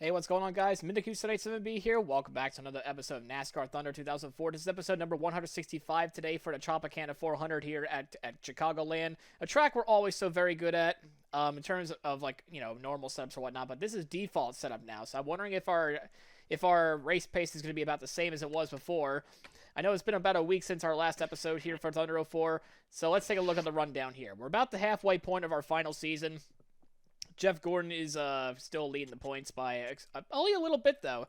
Hey, what's going on, guys? Mindaku787B here. Welcome back to another episode of NASCAR Thunder 2004. This is episode number 165 today for the Tropicana 400 here at Chicagoland. A track we're always so very good at in terms of, like, you know, normal setups or whatnot, but this is default setup now. So I'm wondering if our race pace is going to be about the same as it was before. I know it's been about a week since our last episode here for Thunder 04, so let's take a look at the rundown here. We're about the halfway point of our final season. Jeff Gordon is still leading the points by only a little bit, though.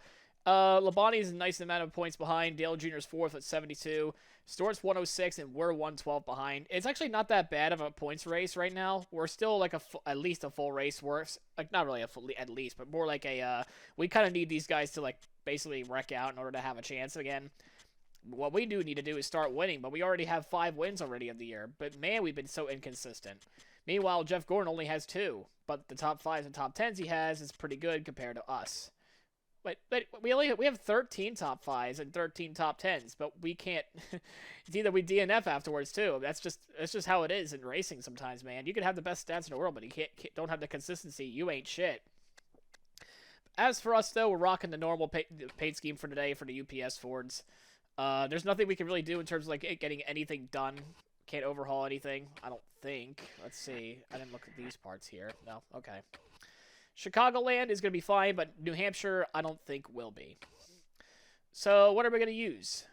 Labonte is a nice amount of points behind. Dale Jr. is 4th at 72. Stewart's 106, and we're 112 behind. It's actually not that bad of a points race right now. We're still like at least a full race worth. Like, not really at least, but more like a we kind of need these guys to, like, basically wreck out in order to have a chance again. What we do need to do is start winning, but we already have 5 wins already of the year. But, man, we've been so inconsistent. Meanwhile, Jeff Gordon only has 2, but the top 5s and top 10s he has is pretty good compared to us. But we have 13 top 5s and 13 top 10s, but we can't. It's either we DNF afterwards too. That's just how it is in racing sometimes, man. You can have the best stats in the world, but you don't have the consistency. You ain't shit. As for us, though, we're rocking the normal paint scheme for today for the UPS Fords. There's nothing we can really do in terms of, like, getting anything done. Can't overhaul anything, I don't think. Let's see. I didn't look at these parts here. No, okay. Chicagoland is going to be fine, but New Hampshire, I don't think will be. So, what are we going to use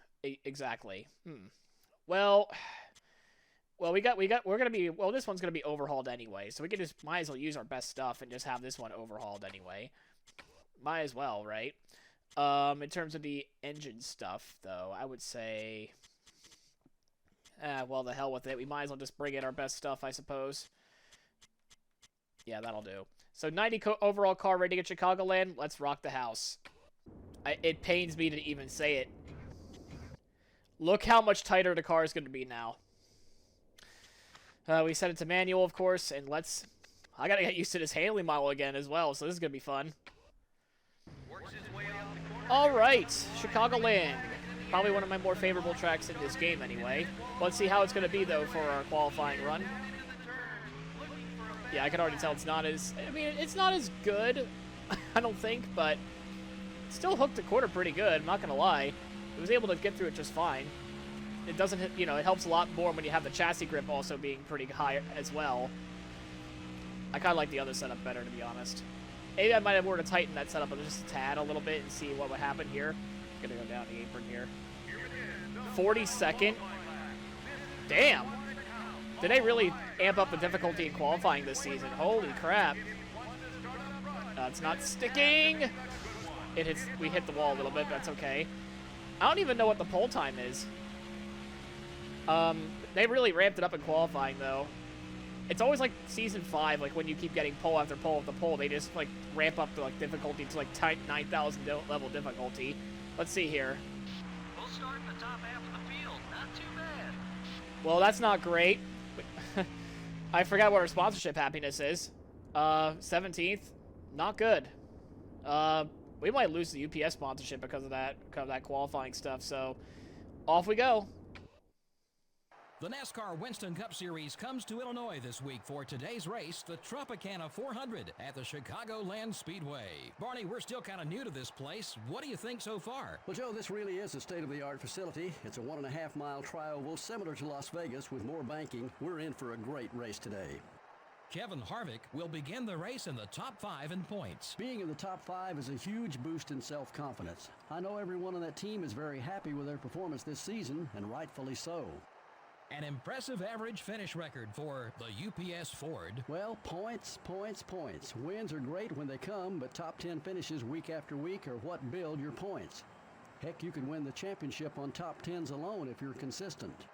exactly? Well, we're going to be, this one's going to be overhauled anyway, so we might as well use our best stuff and just have this one overhauled anyway. Might as well, right? In terms of the engine stuff, though, I would say, well, the hell with it. We might as well just bring in our best stuff, I suppose. Yeah, that'll do. So 90 overall car rating at Chicagoland. Let's rock the house. It pains me to even say it. Look how much tighter the car is going to be now. We set it to manual, of course, and I got to get used to this handling model again as well, so this is going to be fun. Alright, Chicagoland. Probably one of my more favorable tracks in this game anyway. Let's see how it's going to be, though, for our qualifying run. Yeah, I can already tell it's not as good, I don't think, but still hooked the quarter pretty good, I'm not going to lie. It was able to get through it just fine. It doesn't hit, it helps a lot more when you have the chassis grip also being pretty high as well. I kind of like the other setup better, to be honest. Maybe I might have wanted to tighten that setup just a tad a little bit and see what would happen here. Gonna go down the apron here. 42nd. Damn. Did they really amp up the difficulty in qualifying this season? Holy crap. It's not sticking. We hit the wall a little bit. That's okay. I don't even know what the pole time is. They really ramped it up in qualifying, though. It's always like Season 5, like when you keep getting pole after pole after pole, they just, like, ramp up the, like, difficulty to, like, 9,000 level difficulty. Let's see here. We'll start in the top half of the field. Not too bad. Well, that's not great. I forgot what our sponsorship happiness is. 17th. Not good. We might lose the UPS sponsorship because of that qualifying stuff, so off we go. The NASCAR Winston Cup Series comes to Illinois this week for today's race, the Tropicana 400 at the Chicagoland Speedway. Barney, we're still kind of new to this place. What do you think so far? Well, Joe, this really is a state-of-the-art facility. It's a 1.5-mile trioval similar to Las Vegas with more banking. We're in for a great race today. Kevin Harvick will begin the race in the top 5 in points. Being in the top 5 is a huge boost in self-confidence. I know everyone on that team is very happy with their performance this season, and rightfully so. An impressive average finish record for the UPS Ford. Well, points. Wins are great when they come, but top 10 finishes week after week are what build your points. Heck, you can win the championship on top 10s alone if you're consistent.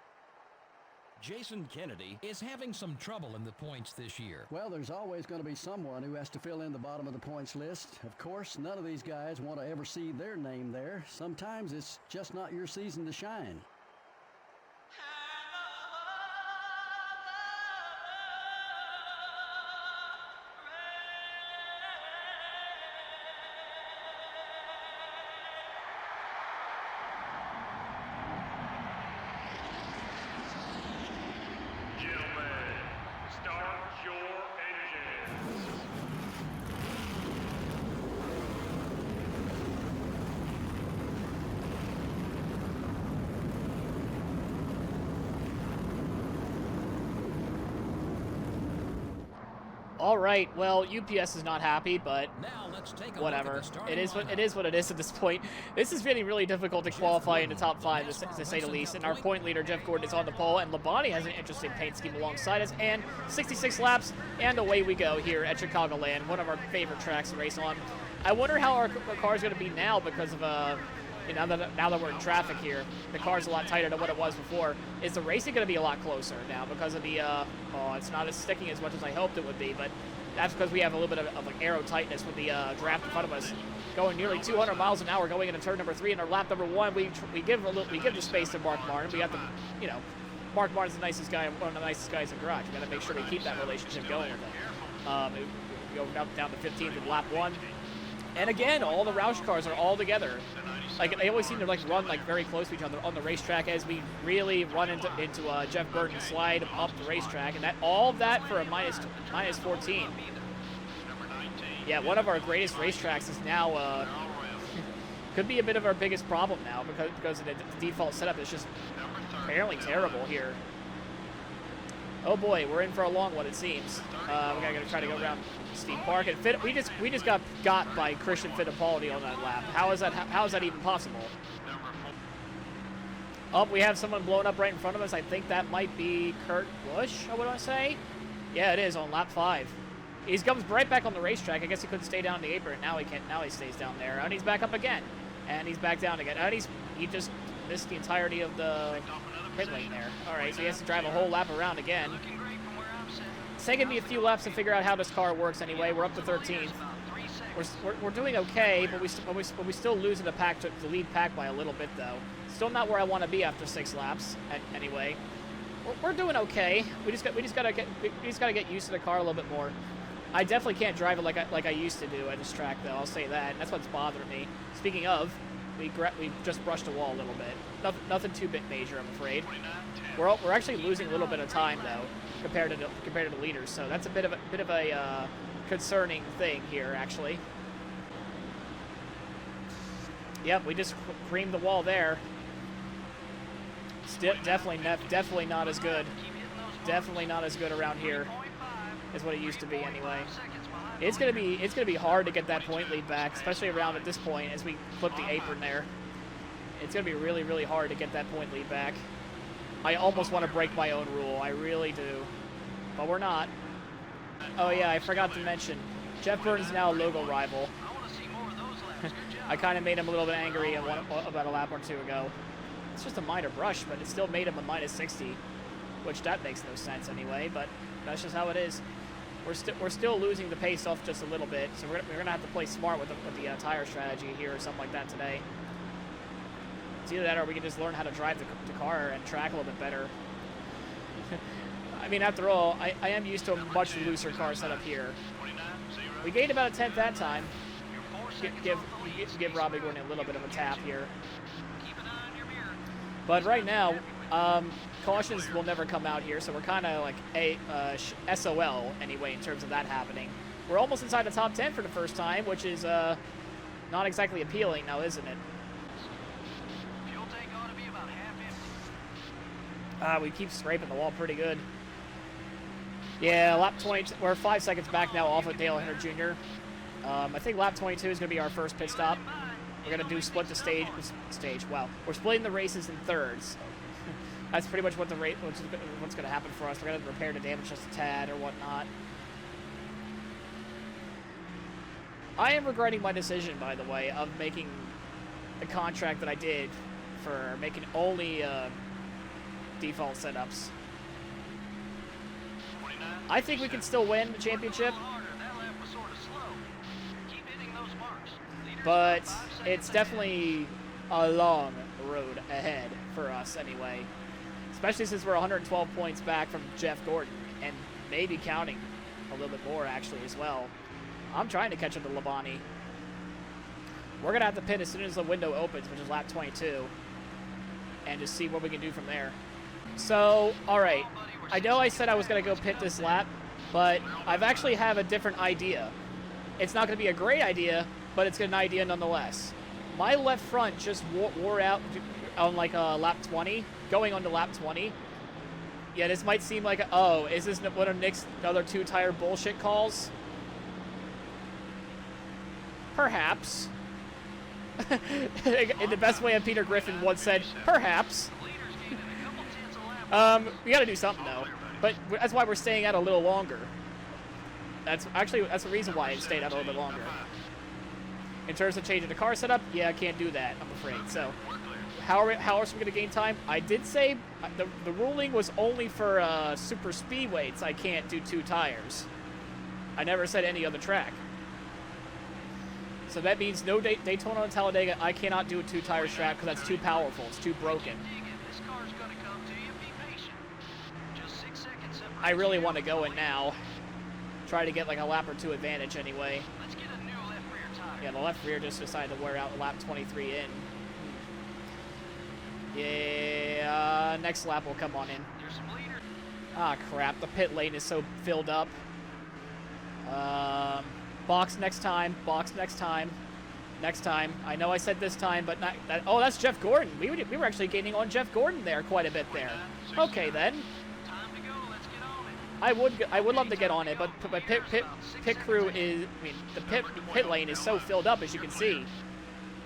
Jason Kennedy is having some trouble in the points this year. Well, there's always going to be someone who has to fill in the bottom of the points list. Of course, none of these guys want to ever see their name there. Sometimes it's just not your season to shine. All right, well, UPS is not happy, but Now let's take a whatever. Look at the starting It is what lineup. it is what it is at this point. This is getting really difficult to qualify in the top 5, to say the least. And our point leader, Jeff Gordon, is on the pole, and Labonte has an interesting paint scheme alongside us. And 66 laps, and away we go here at Chicagoland, one of our favorite tracks to race on. I wonder how our car is going to be now because of now that we're in traffic here. The car's a lot tighter than what it was before. Is the racing going to be a lot closer now because of the it's not as sticking as much as I hoped it would be, but that's because we have a little bit of like aero tightness with the draft in front of us, going nearly 200 miles an hour going into turn number 3. In our lap number 1, we give the space to Mark Martin. We got the, Mark Martin's the nicest guy, one of the nicest guys in the garage. We got to make sure we keep that relationship going with him. We go down to 15th in lap 1, and again, all the Roush cars are all together. Like they always seem to like run like very close to each other on the racetrack as we really run into Jeff Burton slide up the racetrack, and all of that for a minus 14. Yeah, one of our greatest racetracks is now could be a bit of our biggest problem now because the default setup is just apparently terrible here. Oh boy, we're in for a long one, it seems. We gotta try to go around Steve Park. And we just got by Christian Fittipaldi on that lap. How is that even possible? Oh, we have someone blowing up right in front of us. I think that might be Kurt Busch, I would want to say. Yeah, it is on lap 5. He comes right back on the racetrack. I guess he couldn't stay down the apron. Now he can't. Now he stays down there, and he's back up again, and he's back down again. And he just missed the entirety of the pit lane there. All right, so he has to drive a whole lap around again. It's taken me a few laps to figure out how this car works. Anyway, we're up to 13th. We're doing okay, but we still losing the lead pack by a little bit though. Still not where I want to be after 6 laps. Anyway, we're doing okay. We just gotta get used to the car a little bit more. I definitely can't drive it like I used to do at this track though. I'll say that. And that's what's bothering me. Speaking of, we just brushed a wall a little bit. Nothing too major, I'm afraid. We're actually losing a little bit of time though compared to the leaders. So that's a bit of a concerning thing here actually. Yep, we just creamed the wall there. Definitely not as good. Definitely not as good around here as what it used to be anyway. It's gonna be hard to get that point lead back, especially around at this point as we flip the apron there. It's gonna be really, really hard to get that point lead back. I almost want to break my own rule. I really do, but we're not. Oh yeah, I forgot to mention, Jeff Burton's now a logo rival. I kind of made him a little bit angry about a lap or 2 ago. It's just a minor brush, but it still made him a minus 60, which that makes no sense anyway. But that's just how it is. We're still losing the pace off just a little bit, so we're gonna have to play smart with the tire strategy here or something like that today. It's either that or we can just learn how to drive the car and track a little bit better. I mean, after all, I am used to a much looser car setup here. We gained about a 10th that time. Give Robbie Gordon a little bit of a tap here. But right now, cautions will never come out here, so we're kind of like SOL anyway in terms of that happening. We're almost inside the top 10 for the first time, which is not exactly appealing now, isn't it? Fuel tank ought to be about half empty. We keep scraping the wall pretty good. Yeah, lap 20, we're 5 seconds back now off of Dale Hunter Jr. I think lap 22 is going to be our first pit stop. We're going to split the stage. Wow. We're splitting the races in thirds. That's pretty much what's going to happen for us. We're going to repair the damage just a tad or whatnot. I am regretting my decision, by the way, of making the contract that I did for making only default setups. I think we can still win the championship, but it's definitely a long road ahead for us anyway, especially since we're 112 points back from Jeff Gordon and maybe counting a little bit more actually as well. I'm trying to catch up to Labonte. We're going to have to pit as soon as the window opens, which is lap 22, and just see what we can do from there. So, all right. I know I said I was going to go pit this lap, but I've actually have a different idea. It's not going to be a great idea, but it's an idea nonetheless. My left front just wore out on like lap 20, going on to lap 20. Yeah, this might seem like oh, is this one of Nick's other two-tire bullshit calls? Perhaps. In the best way of Peter Griffin once said, perhaps. We gotta do something though. But that's why we're staying out a little longer. That's the reason why I stayed out a little bit longer. In terms of changing the car setup, yeah, I can't do that, I'm afraid. So, how else are we gonna gain time? I did say the ruling was only for super speedways. I can't do 2 tires. I never said any other track. So that means no Daytona and Talladega. I cannot do a 2-tire track because that's too powerful. It's too broken. I really want to go in now. Try to get like a lap or 2 advantage anyway. Let's get a new left rear tire. Yeah, the left rear just decided to wear out lap 23 in. Yeah, next lap will come on in. There's some leaders. Ah, crap. The pit lane is so filled up. Box next time. Box next time. Next time. I know I said this time, but not that. Oh, that's Jeff Gordon. We were actually gaining on Jeff Gordon there quite a bit there. Okay, then. Time to go. Let's get on it. I would love to get on it, but my pit crew is. I mean, the pit lane is so filled up, as you can see.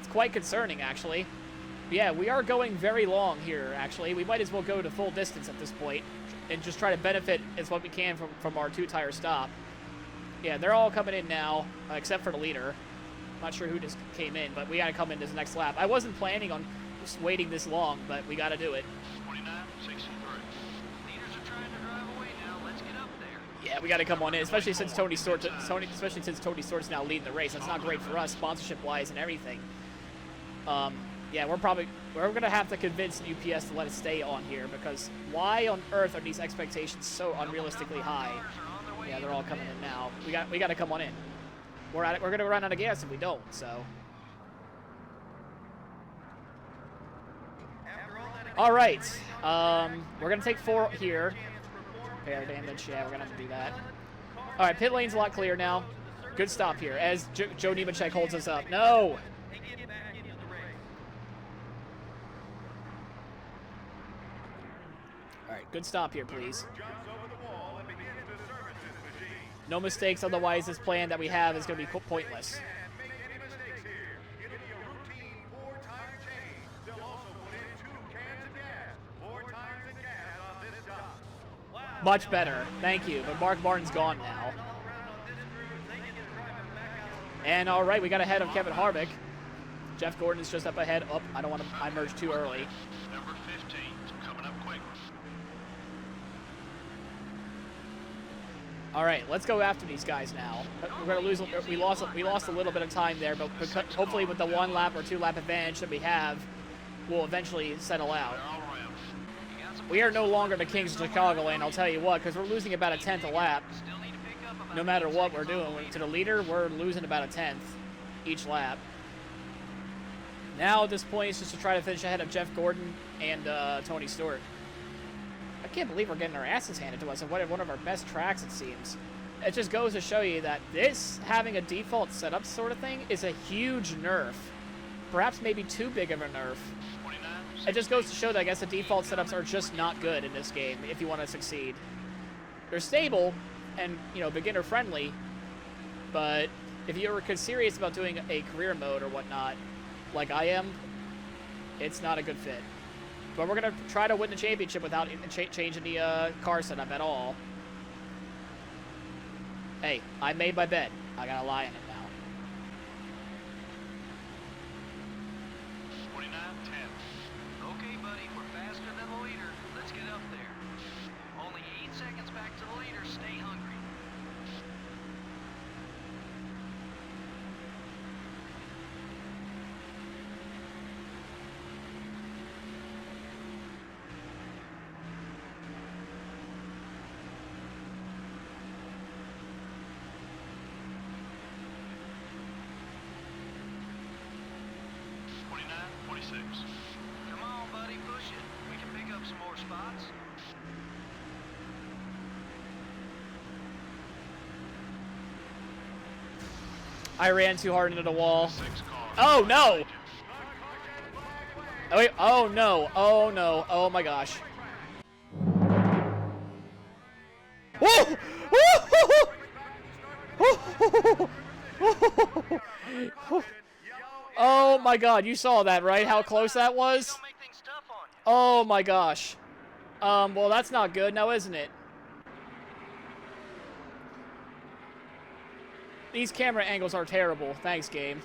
It's quite concerning, actually. But yeah, we are going very long here. Actually, we might as well go to full distance at this point and just try to benefit as what we can from our 2-tire stop. Yeah, they're all coming in now, except for the leader. Not sure who just came in, but we got to come in this next lap. I wasn't planning on just waiting this long, but we got to do it. 29.63. Leaders are trying to drive away now. Let's get up there. Yeah, we got to come on in, especially since Tony Stewart's now leading the race. That's not great for us, sponsorship-wise and everything. Yeah, we're gonna have to convince UPS to let us stay on here because why on earth are these expectations so unrealistically high? Yeah, they're all coming in now. We got to come on in. We're gonna run out of gas if we don't. So. All right. We're gonna take 4 here. Repair damage. Yeah, we're gonna have to do that. All right, pit lane's a lot clearer now. Good stop here as Joe Nemechek holds us up. No. All right, good stop here, please. No mistakes, otherwise this plan that we have is going to be pointless. Much better, thank you, but Mark Martin's gone now. And all right, we got ahead of Kevin Harvick. Jeff Gordon is just up ahead. Oh, I merged too early. Number 15 coming up quick. All right, let's go after these guys now. We're gonna lose. We lost a little bit of time there, but hopefully with the 1 lap or 2 lap advantage that we have, we'll eventually settle out. We are no longer the kings of Chicagoland, I'll tell you what, because we're losing about a 10th a lap. No matter what we're doing, to the leader, we're losing about a 10th each lap. Now at this point, it's just to try to finish ahead of Jeff Gordon and Tony Stewart. I can't believe we're getting our asses handed to us at one of our best tracks, it seems. It just goes to show you that this, having a default setup sort of thing, is a huge nerf. Perhaps maybe too big of a nerf. It just goes to show that I guess the default setups are just not good in this game if you want to succeed. They're stable and, beginner friendly, but if you were serious about doing a career mode or whatnot, like I am, it's not a good fit. But we're going to try to win the championship without changing the car setup at all. Hey, I made my bed. I got to lie in it now. 29.10. Okay, buddy, we're faster than the leader. Let's get up there. Only 8 seconds back to the leader. Stay hungry. Come on, buddy, push it. We can pick up some more spots. I ran too hard into the wall. Oh, no! Oh, wait. Oh, no. Oh, no. Oh, my gosh. Whoa! Oh my God, you saw that, right? How close that was? Don't make things tough on you. Oh my gosh. Well, that's not good now, isn't it? These camera angles are terrible. Thanks, game.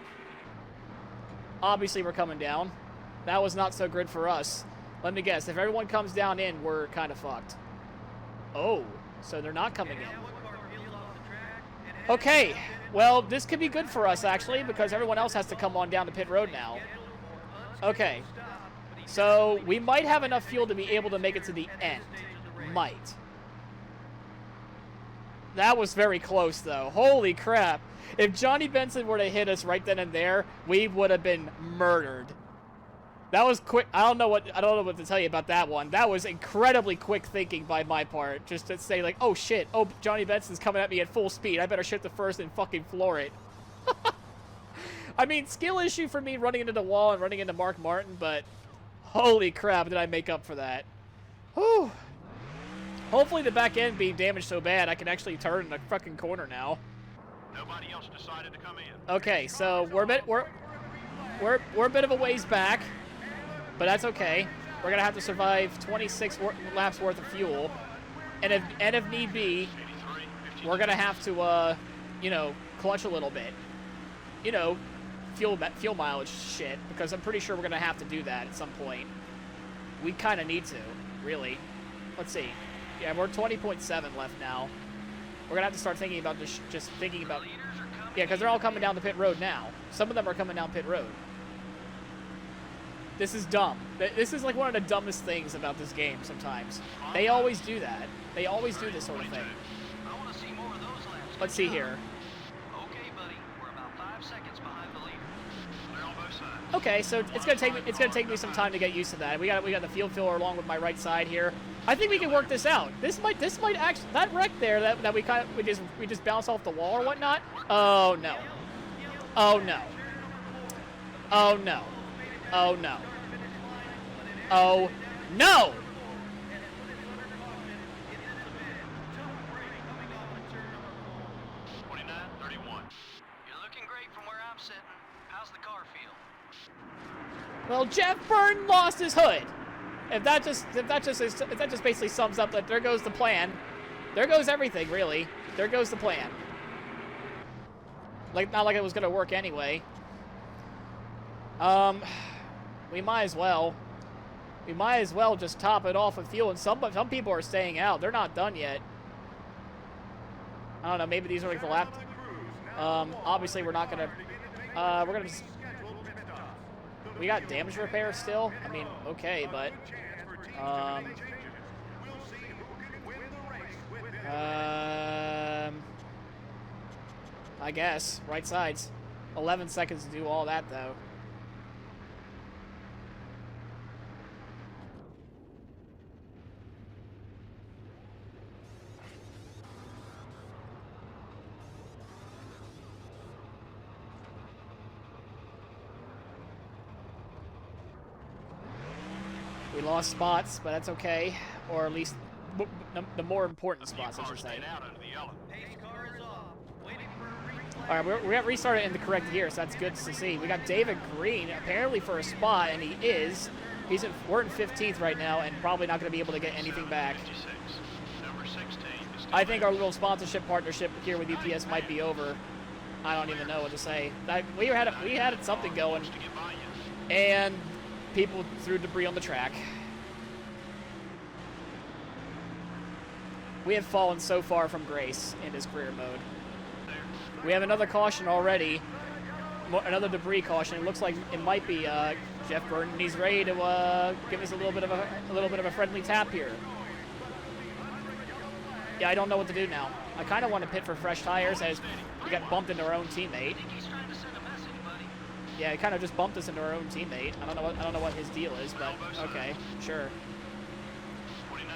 Obviously, we're coming down. That was not so good for us. Let me guess. If everyone comes down in, we're kind of fucked. Oh, so they're not coming in. Okay. Well, this could be good for us, actually, because everyone else has to come on down to pit road now. Okay. So, we might have enough fuel to be able to make it to the end. Might. That was very close, though. Holy crap. If Johnny Benson were to hit us right then and there, we would have been murdered. That was quick. I don't know what to tell you about that one. That was incredibly quick thinking by my part. Just to say, like, oh shit, oh, Johnny Benson's coming at me at full speed. I better shift the first and fucking floor it. I mean, skill issue for me running into the wall and running into Mark Martin, but holy crap, did I make up for that. Whew. Hopefully the back end being damaged so bad I can actually turn in the fucking corner now. Nobody else decided to come in. Okay, so we're a bit of a ways back, but that's okay. We're gonna have to survive 26 laps worth of fuel, and if need be, we're gonna have to you know, clutch a little bit. You know, fuel mileage shit, because I'm pretty sure we're gonna have to do that at some point. We kind of need to, really. Let's see. Yeah, we're 20.7 left now. We're gonna have to start thinking about just thinking about. Yeah, because they're all coming down the pit road now. Some of them are coming down pit road. This is dumb. This is like one of the dumbest things about this game sometimes. They always do that. They always do this sort of thing. I want to see more of those laps. Let's see here. Okay, buddy. We're about 5 seconds behind the leader. They're on both sides. Okay, so it's gonna take me some time to get used to that. We got the field filler along with my right side here. I think we can work this out. This might actually, that wreck there that we just bounce off the wall or whatnot. Oh no. Oh no. Oh no. Oh no. Oh no. 29-31. You're looking great from where I'm sitting. How's the car feel? Well, Jeff Burton lost his hood. If that just basically sums up that there goes the plan. There goes everything, really. There goes the plan. Like, not like it was gonna work anyway. We might as well. We might as well just top it off with fuel. And some people are staying out. They're not done yet. I don't know. Maybe these are like the lap. Obviously we're not gonna. We're gonna just. We got damage repair still. I mean, okay, but. I guess right sides. 11 seconds to do all that though. We lost spots, but that's okay. Or at least the more important spots, I should say. Out under the yellow. All right, we got restarted in the correct gear, so that's good to see. We got David Green apparently for a spot, and he is. We're in 15th right now, and probably not going to be able to get anything back. 56. Number 16 is still I think our little sponsorship partnership here with UPS might be over. I don't even know what to say. We had something going, to get by you. and people threw debris on the track. We have fallen so far from grace in this career mode. We have another caution already, another debris caution. It looks like it might be Jeff Burton. He's ready to give us a little bit of a friendly tap here. Yeah, I don't know what to do now. I kind of want to pit for fresh tires as we got bumped into our own teammate. He's trying to send a message, buddy. Yeah, he kind of just bumped us into our own teammate. I don't know what his deal is, but okay, sure. 29-21.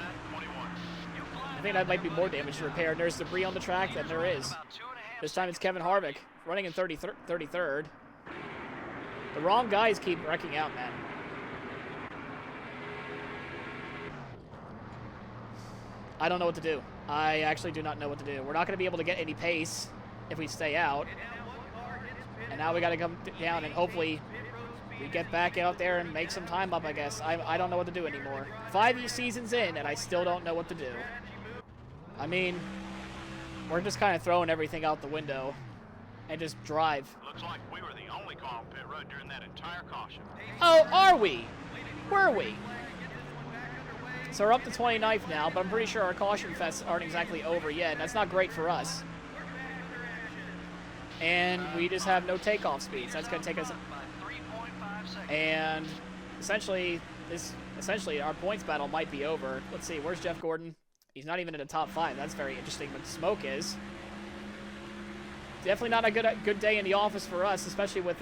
I think that might be more damage to repair. There's debris on the track than there is. About 2.5 This time it's Kevin Harvick running in 33rd. The wrong guys keep wrecking out, man. I don't know what to do. I actually do not know what to do. We're not going to be able to get any pace if we stay out. And now we got to come down and hopefully we get back out there and make some time up, I guess. I don't know what to do anymore. 5 seasons in, and I still don't know what to do. I mean, we're just kind of throwing everything out the window and just drive. Looks like we were the only car on pit road during that entire caution. Oh, are we? Were we? So we're up to 29th now, but I'm pretty sure our caution fests aren't exactly over yet, and that's not great for us. And we just have no takeoff speeds. That's going to take us... And essentially our points battle might be over. Let's see, where's Jeff Gordon? He's not even in the top 5. That's very interesting, but Smoke is. Definitely not a good day in the office for us, especially with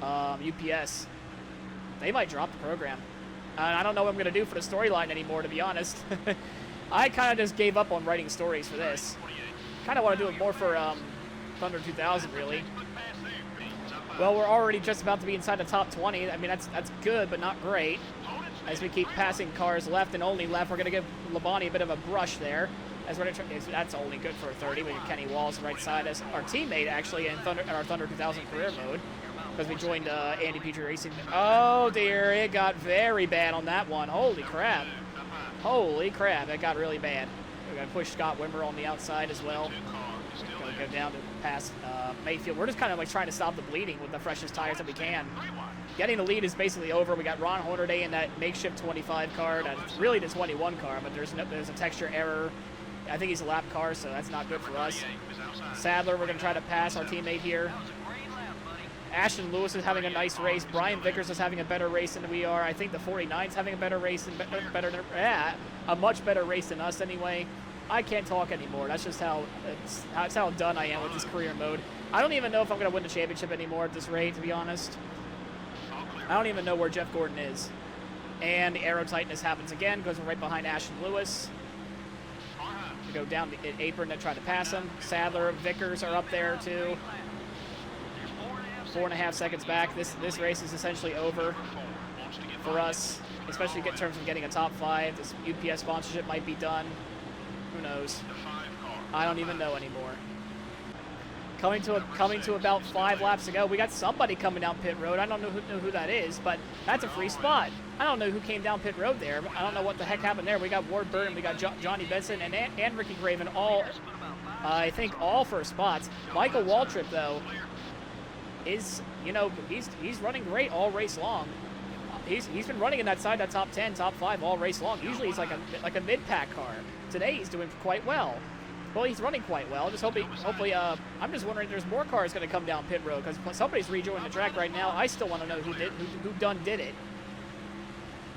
UPS. They might drop the program. I don't know what I'm going to do for the storyline anymore, to be honest. I kind of just gave up on writing stories for this. Kind of want to do it more for Thunder 2000, really. Well, we're already just about to be inside the top 20. I mean, that's good, but not great. As we keep passing cars left and only left, we're going to give Labonte a bit of a brush there. As we're that's only good for a 30. We got Kenny Walls right side us. Our teammate, actually, in our Thunder 2000 career mode. Because we joined Andy Petrie Racing. Oh, dear. It got very bad on that one. Holy crap. Holy crap. It got really bad. We're going to push Scott Wimmer on the outside as well. Going to go down to past Mayfield. We're just kind of like trying to stop the bleeding with the freshest tires that we can. Getting the lead is basically over. We got Ron Hornaday in that makeshift 25 car. That's really the 21 car, but there's a texture error. I think he's a lap car, so that's not good for us. Sadler, we're going to try to pass our teammate here. Ashton Lewis is having a nice race. Brian Vickers is having a better race than we are. I think the 49's having a better race and a much better race than us anyway. I can't talk anymore. That's just that's how done I am with this career mode. I don't even know if I'm going to win the championship anymore at this rate, to be honest. I don't even know where Jeff Gordon is. And the aero tightness happens again because we're right behind Ashton Lewis. We go down the apron to try to pass him. Sadler, Vickers are up there too. 4.5 seconds back. This race is essentially over for us, especially in terms of getting a top 5. This UPS sponsorship might be done. Who knows? I don't even know anymore. Coming to about 5 laps to go. We got somebody coming down pit road. I don't know who that is, but that's a free spot. I don't know who came down pit road there. I don't know what the heck happened there. We got Ward Burton, we got Johnny Benson, and Ricky Craven all, I think, all first spots. Michael Waltrip, though, is, he's running great all race long. He's been running in that top 10, top 5 all race long. Usually he's like a mid-pack car. Today he's doing quite well. Well, he's running quite well. Just hopefully, I'm just wondering if there's more cars going to come down pit road because somebody's rejoining the track right now. I still want to know who did it.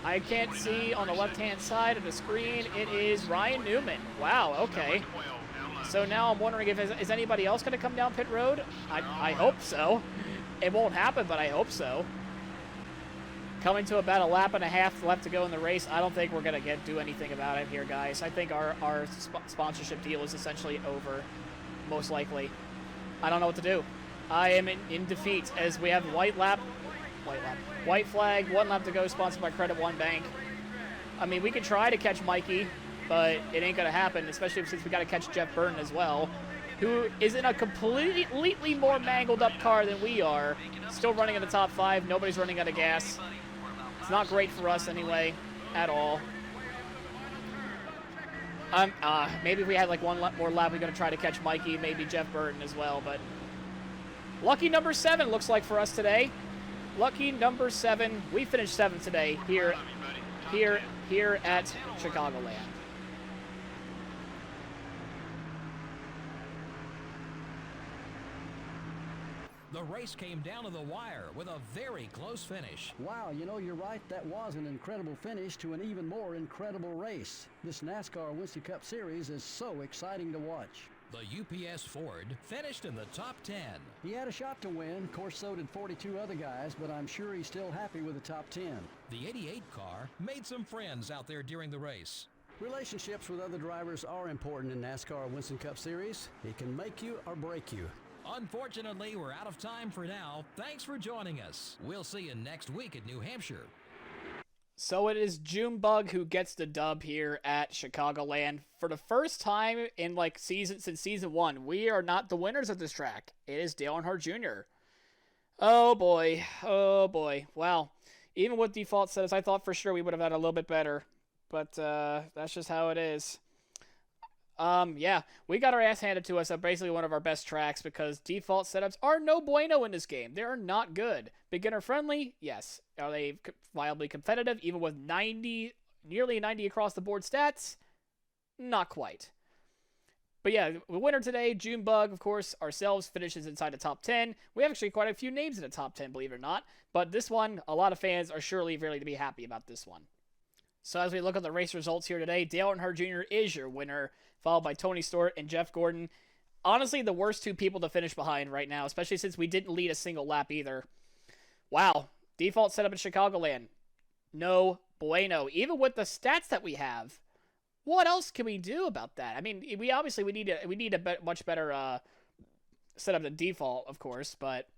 I can't see on the left-hand side of the screen. It is Ryan Newman. Wow. Okay. So now I'm wondering if is anybody else going to come down pit road? I hope so. It won't happen, but I hope so. Coming to about a lap and a half left to go in the race. I don't think we're going to do anything about it here, guys. I think our sponsorship deal is essentially over, most likely. I don't know what to do. I am in defeat as we have white flag, 1 lap to go, sponsored by Credit One Bank. I mean, we could try to catch Mikey, but it ain't going to happen, especially since we got to catch Jeff Burton as well, who is in a completely more mangled up car than we are. Still running in the top 5. Nobody's running out of gas. It's not great for us anyway, at all. Maybe if we had like 1 more lap, we're going to try to catch Mikey, maybe Jeff Burton as well, but lucky number 7 looks like for us today. Lucky number 7. We finished 7th today here at Chicagoland. The race came down to the wire with a very close finish. Wow, you're right. That was an incredible finish to an even more incredible race. This NASCAR Winston Cup Series is so exciting to watch. The UPS Ford finished in the top 10. He had a shot to win. Of course, so did 42 other guys, but I'm sure he's still happy with the top 10. The 88 car made some friends out there during the race. Relationships with other drivers are important in NASCAR Winston Cup Series. It can make you or break you. Unfortunately, we're out of time for now. Thanks for joining us. We'll see you next week at New Hampshire. So it is Junebug who gets the dub here at Chicagoland. For the first time in since season 1, we are not the winners of this track. It is Dale Earnhardt Jr. Oh boy. Oh boy. Wow. Even with default setups, I thought for sure we would have had a little bit better. But that's just how it is. Yeah, we got our ass handed to us at basically one of our best tracks because default setups are no bueno in this game. They are not good. Beginner friendly, yes. Are they viably competitive, even with nearly 90 across the board stats? Not quite. But yeah, the winner today, Junebug, of course, ourselves, finishes inside the top 10. We have actually quite a few names in the top 10, believe it or not. But this one, a lot of fans are surely really to be happy about this one. So as we look at the race results here today, Dale Earnhardt Jr. is your winner, followed by Tony Stewart and Jeff Gordon. Honestly, the worst two people to finish behind right now, especially since we didn't lead a single lap either. Wow. Default setup in Chicagoland. No bueno. Even with the stats that we have, what else can we do about that? I mean, we need a much better setup than default, of course, but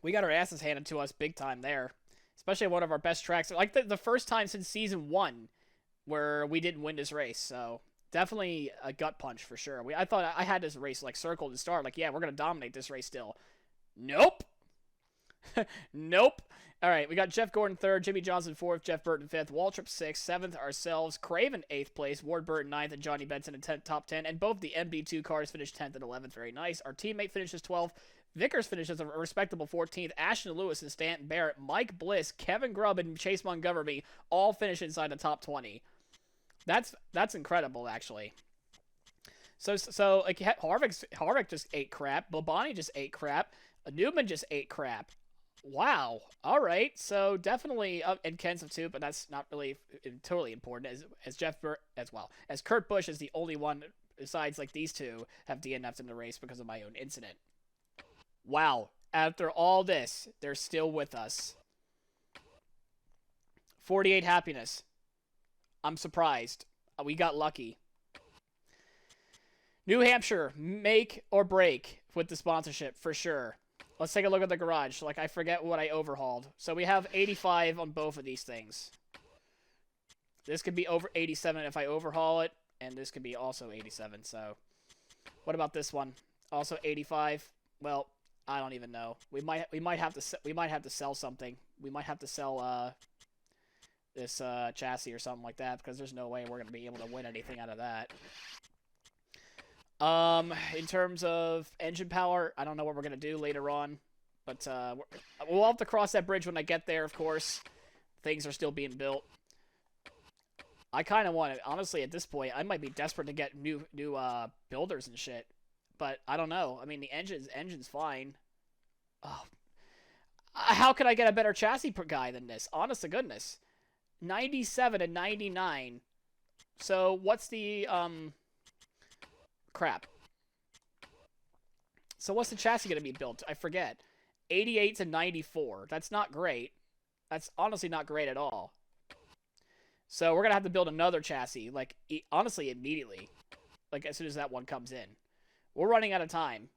we got our asses handed to us big time there. Especially one of our best tracks. Like the first time since season 1 where we didn't win this race. So definitely a gut punch for sure. I thought I had this race circled to start. Yeah, we're going to dominate this race still. Nope. Nope. All right, we got Jeff Gordon 3rd, Jimmy Johnson 4th, Jeff Burton 5th, Waltrip 6th, 7th, ourselves, Craven 8th place, Ward Burton 9th, and Johnny Benson in top 10. And both the MB2 cars finished 10th and 11th. Very nice. Our teammate finishes 12th. Vickers finishes a respectable 14th. Ashton Lewis and Stanton Barrett, Mike Bliss, Kevin Grubb, and Chase Montgomery all finish inside the top 20. That's incredible, actually. So Harvick just ate crap. Bobani just ate crap. Newman just ate crap. Wow. All right. So definitely, and Kenseth too, but that's not really totally important. As as Kurt Busch is the only one besides these two have DNF'd in the race because of my own incident. Wow. After all this, they're still with us. 48 happiness. I'm surprised. We got lucky. New Hampshire, make or break with the sponsorship, for sure. Let's take a look at the garage. I forget what I overhauled. So we have 85 on both of these things. This could be over 87 if I overhaul it, and this could be also 87. So what about this one? Also 85. Well, I don't even know. We might have to sell something. We might have to sell this chassis or something like that because there's no way we're gonna be able to win anything out of that. In terms of engine power, I don't know what we're gonna do later on, but we'll have to cross that bridge when I get there. Of course, things are still being built. I kind of want it. Honestly, at this point, I might be desperate to get new builders and shit. But I don't know. I mean, the engine's fine. Oh, how can I get a better chassis per guy than this? Honest to goodness, 97 and 99. So what's the crap? So what's the chassis gonna be built? I forget. 88 to 94. That's not great. That's honestly not great at all. So we're gonna have to build another chassis, honestly, immediately, as soon as that one comes in. We're running out of time.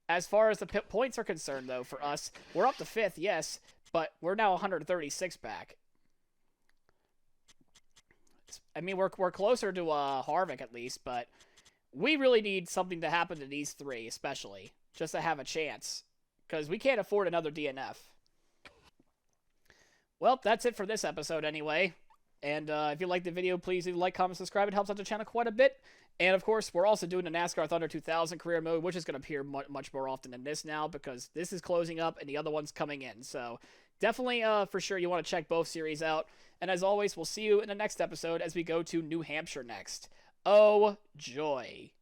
As far as the points are concerned, though, for us, we're up to 5th, yes, but we're now 136 back. I mean, we're closer to Harvick at least, but we really need something to happen to these three, especially, just to have a chance, because we can't afford another DNF. Well, that's it for this episode anyway. And if you liked the video, please leave a like, comment, subscribe. It helps out the channel quite a bit. And, of course, we're also doing the NASCAR Thunder 2000 career mode, which is going to appear much more often than this now because this is closing up and the other one's coming in. So definitely, for sure, you want to check both series out. And as always, we'll see you in the next episode as we go to New Hampshire next. Oh, joy.